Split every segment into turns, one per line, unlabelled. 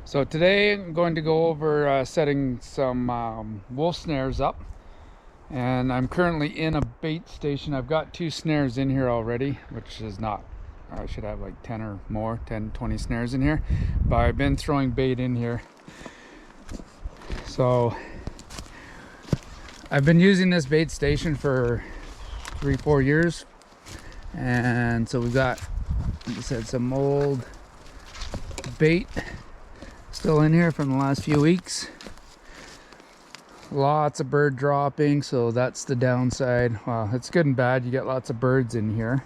So today I'm going to go over setting some wolf snares up, and I'm currently in a bait station. I've got 2 snares in here already, which is not, I should have like 10 or more, 10, 20 snares in here, but I've been throwing bait in here. So I've been using this bait station for 3-4 years, and so we've got, like I said, some old bait still in here from the last few weeks. Lots of bird dropping, so that's the downside. Well, it's good and bad. You get lots of birds in here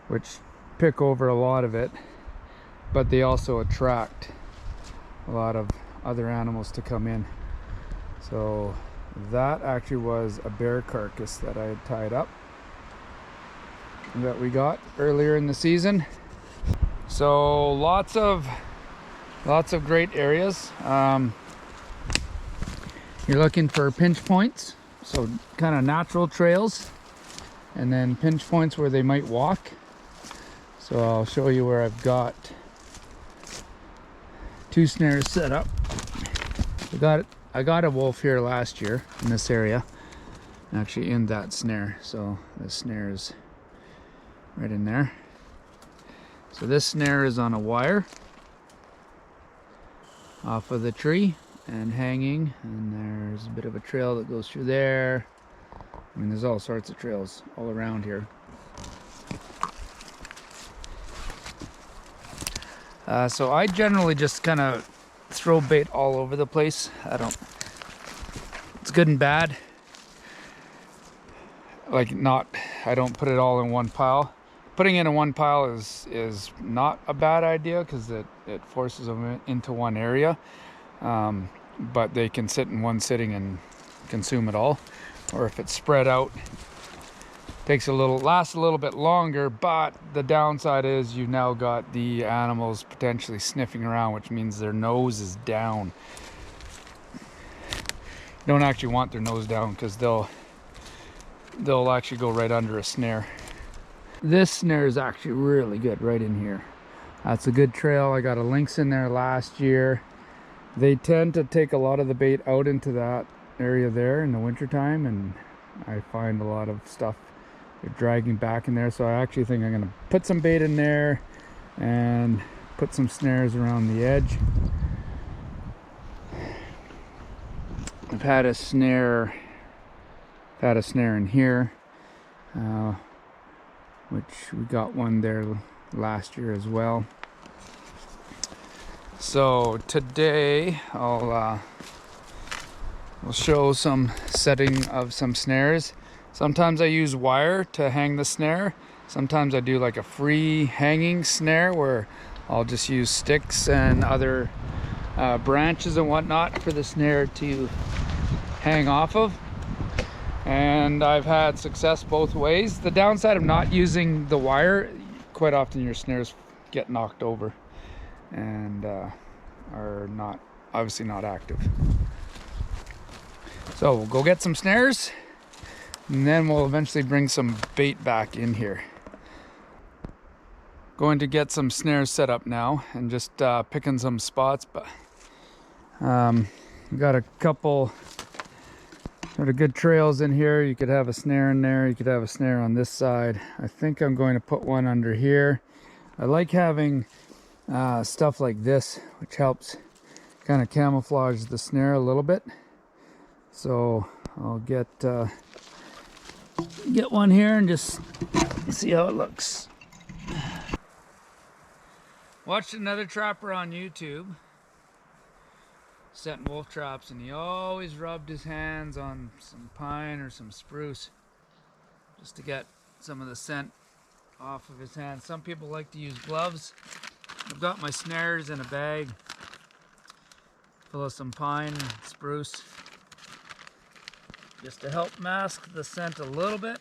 which pick over a lot of it, but they also attract a lot of other animals to come in. So that actually was a bear carcass that I had tied up that we got earlier in the season. So lots of great areas. You're looking for pinch points, so kind of natural trails, and then pinch points where they might walk. So I'll show you where I've got 2 snares set up. I got a wolf here last year in this area, actually in that snare. So the snare is right in there. So this snare is on a wire off of the tree and hanging, and there's a bit of a trail that goes through there. I mean, there's all sorts of trails all around here. So I generally just kind of throw bait all over the place. It's good and bad. I don't put it all in one pile. Putting it in one pile is not a bad idea, because it forces them into one area. But they can sit in one sitting and consume it all. Or if it's spread out, lasts a little bit longer, but the downside is you've now got the animals potentially sniffing around, which means their nose is down. You don't actually want their nose down, because they'll actually go right under a snare. This snare is actually really good right in here. That's a good trail. I got a lynx in there last year. They tend to take a lot of the bait out into that area there in the wintertime, and I find a lot of stuff they're dragging back in there. So I actually think I'm going to put some bait in there and put some snares around the edge. I've had a snare in here, which we got one there last year as well. So today I'll show some setting of some snares. Sometimes I use wire to hang the snare. Sometimes I do like a free hanging snare where I'll just use sticks and other branches and whatnot for the snare to hang off of. And I've had success both ways. The downside of not using the wire, quite often your snares get knocked over and are obviously not active. So we'll go get some snares, and then we'll eventually bring some bait back in here. Going to get some snares set up now and just picking some spots, but we got a couple sort of good trails in here. You could have a snare in there, you could have a snare on this side. I think I'm going to put one under here. I like having stuff like this, which helps kind of camouflage the snare a little bit. So I'll get one here and just see how it looks. Watched another trapper on YouTube setting wolf traps, and he always rubbed his hands on some pine or some spruce just to get some of the scent off of his hands. Some people like to use gloves. I've got my snares in a bag full of some pine and spruce just to help mask the scent a little bit.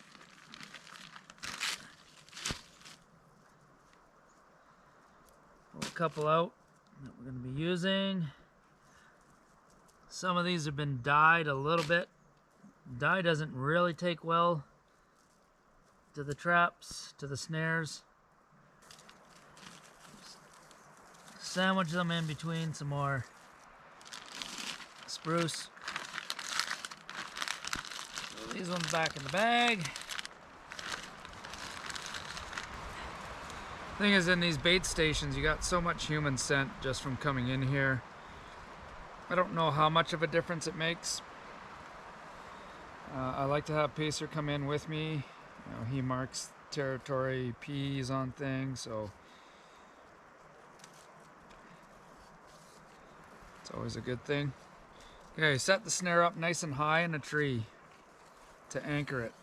Pull a couple out that we're going to be using. Some of these have been dyed a little bit. Dye doesn't really take well to the traps, to the snares.
sandwich them in between some more spruce. Throw these ones back in the bag.
Thing is, in these bait stations, you got so much human scent just from coming in here. I don't know how much of a difference it makes. I like to have Pacer come in with me. You know, he marks territory, pees on things, so it's always a good thing. Okay, set the snare up nice and high in a tree to anchor it,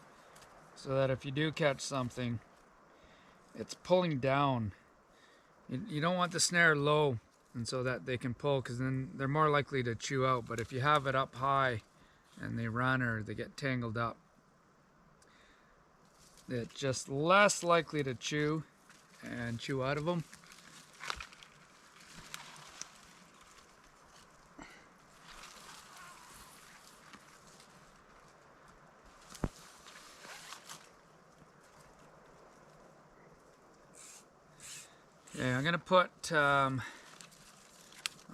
so that if you do catch something, it's pulling down. You don't want the snare low, and so that they can pull, because then they're more likely to chew out. But if you have it up high and they run or they get tangled up, it's just less likely to chew and chew out of them. Okay, I'm gonna put, I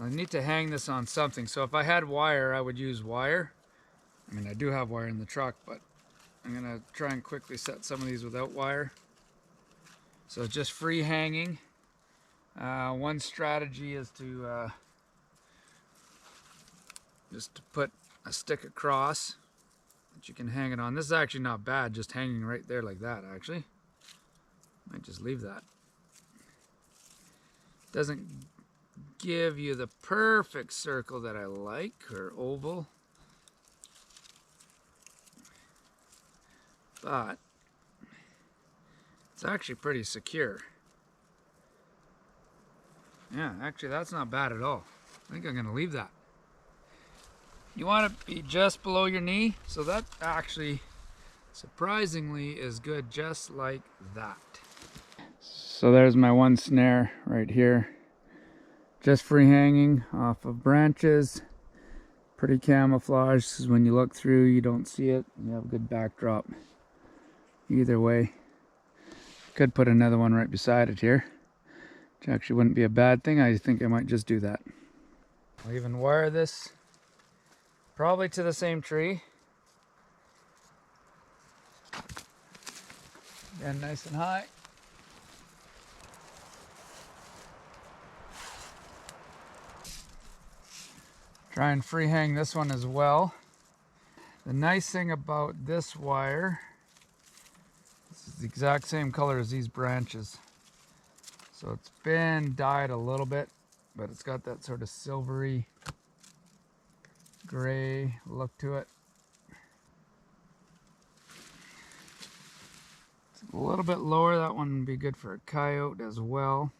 need to hang this on something. So if I had wire, I would use wire. I mean, I do have wire in the truck, but I'm gonna try and quickly set some of these without wire. So just free hanging. One strategy is to just to put a stick across that you can hang it on. This is actually not bad, just hanging right there like that, actually. Might just leave that. Doesn't give you the perfect circle that I like, or oval, but it's actually pretty secure. Yeah, actually that's not bad at all. I think I'm gonna leave that. You want to be just below your knee, so that actually surprisingly is good, just like that. So there's my one snare right here, just free hanging off of branches. Pretty camouflaged, because when you look through you don't see it. You have a good backdrop either way. Could put another one right beside it here, which actually wouldn't be a bad thing. I think I might just do that. I'll even wire this probably to the same tree. Again, nice and high. Try and free hang this one as well. The nice thing about this wire, this is the exact same color as these branches. So it's been dyed a little bit, but it's got that sort of silvery gray look to it. It's a little bit lower. That one would be good for a coyote as well.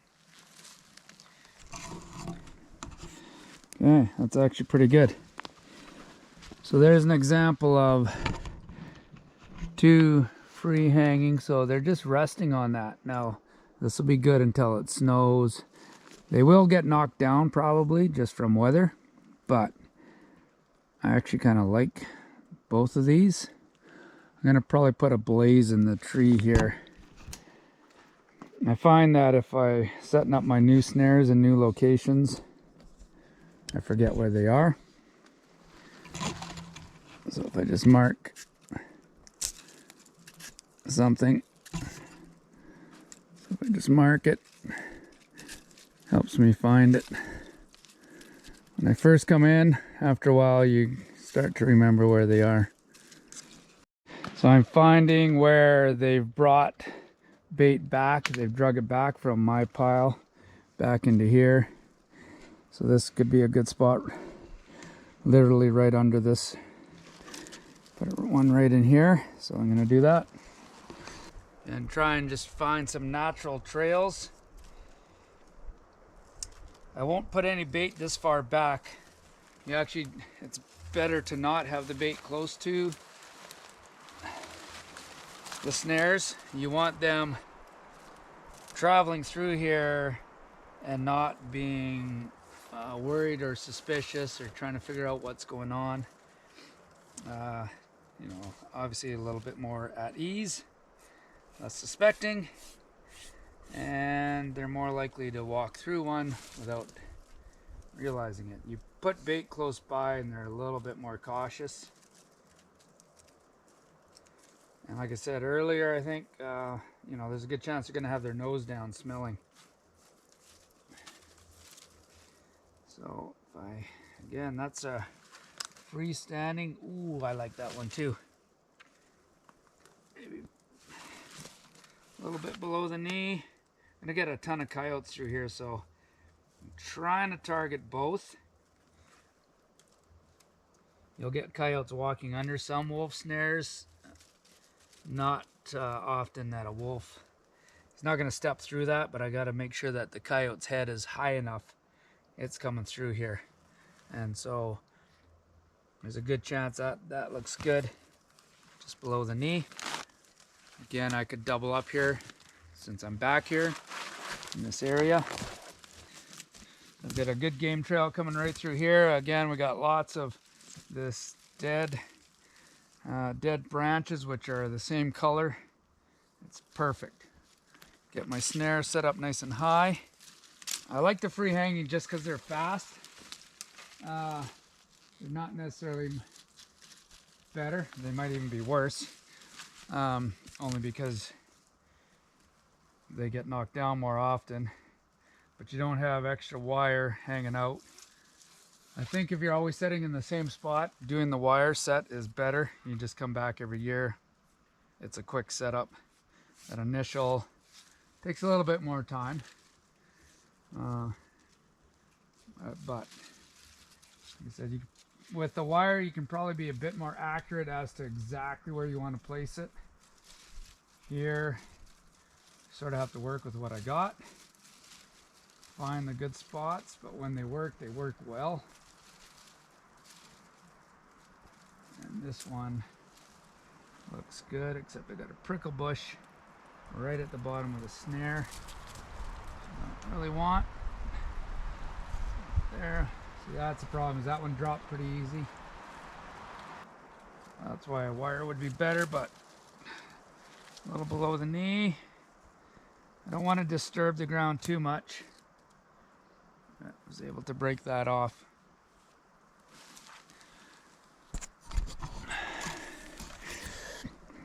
Okay, that's actually pretty good. So there's an example of two free hanging. So they're just resting on that. Now, this will be good until it snows. They will get knocked down probably just from weather, but I actually kind of like both of these. I'm gonna probably put a blaze in the tree here. I find that if I setting up my new snares in new locations, I forget where they are. So if I just mark something, if I just mark it, helps me find it. When I first come in, after a while you start to remember where they are. So I'm finding where they've brought bait back. They've drug it back from my pile back into here. So this could be a good spot, literally right under this. Put one right in here, so I'm gonna do that. And try and just find some natural trails. I won't put any bait this far back. It's better to not have the bait close to the snares. You want them traveling through here and not being worried or suspicious or trying to figure out what's going on. You know, obviously a little bit more at ease, less suspecting. and they're more likely to walk through one without realizing it. You put bait close by and they're a little bit more cautious. And like I said earlier, I think you know, there's a good chance they're going to have their nose down smelling. So if I, again, that's a freestanding. Ooh, I like that one too. Maybe a little bit below the knee. I'm gonna get a ton of coyotes through here, so I'm trying to target both. You'll get coyotes walking under some wolf snares. Not often that a wolf is not going to step through that, but I got to make sure that the coyote's head is high enough. It's coming through here, and so there's a good chance that that looks good. Just below the knee. Again, I could double up here since I'm back here in this area. I've got a good game trail coming right through here. Again, we got lots of this dead branches, which are the same color. It's perfect. Get my snare set up nice and high. I like the free hanging just because they're fast. They're not necessarily better. They might even be worse. Only because they get knocked down more often. But you don't have extra wire hanging out. I think if you're always setting in the same spot, doing the wire set is better. You just come back every year. It's a quick setup. That initial takes a little bit more time. But like I said, with the wire, you can probably be a bit more accurate as to exactly where you want to place it. Here, sort of have to work with what I got. Find the good spots, but when they work well. And this one looks good, except I got a prickle bush right at the bottom of the snare. I don't really want. There. See, that's the problem, is that one dropped pretty easy. That's why a wire would be better, but a little below the knee. I don't want to disturb the ground too much. I was able to break that off.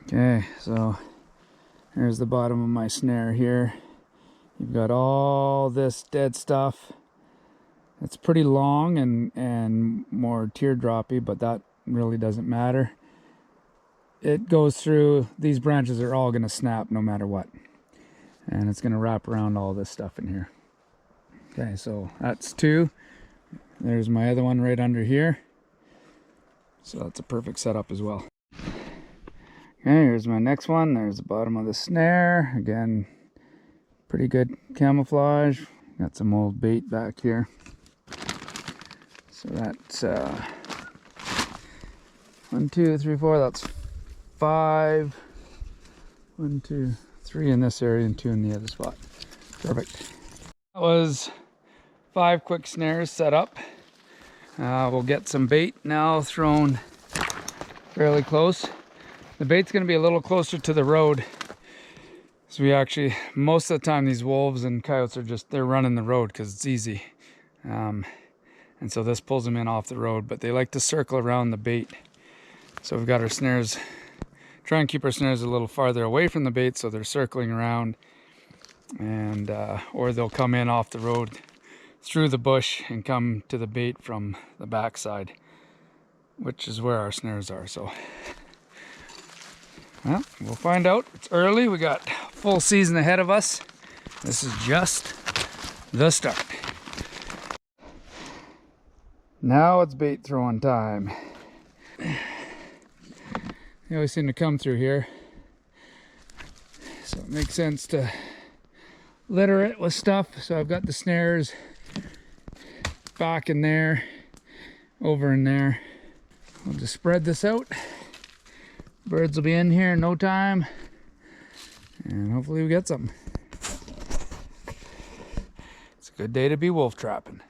Okay, so here's the bottom of my snare here. You've got all this dead stuff. It's pretty long and more teardroppy, but that really doesn't matter. It goes through, these branches are all going to snap no matter what. And it's going to wrap around all this stuff in here. Okay, so that's two. There's my other one right under here. So that's a perfect setup as well. Okay, here's my next one. There's the bottom of the snare. Again, pretty good camouflage. Got some old bait back here. So that's 1, 2, 3, 4. That's 5. 1, 2, 3 in this area and 2 in the other spot. Perfect. That was 5 quick snares set up. We'll get some bait now thrown fairly close. The bait's going to be a little closer to the road. So we actually, most of the time these wolves and coyotes are just, they're running the road because it's easy. And so this pulls them in off the road, but they like to circle around the bait. So we've got our snares, try and keep our snares a little farther away from the bait so they're circling around, and or they'll come in off the road through the bush and come to the bait from the backside, which is where our snares are. So well, we'll find out. It's early. We got full season ahead of us. This is just the start. Now it's bait throwing time. They always seem to come through here, so it makes sense to litter it with stuff. So I've got the snares back in there, over in there. We'll just spread this out. Birds will be in here in no time, and hopefully we get something. It's a good day to be wolf trapping.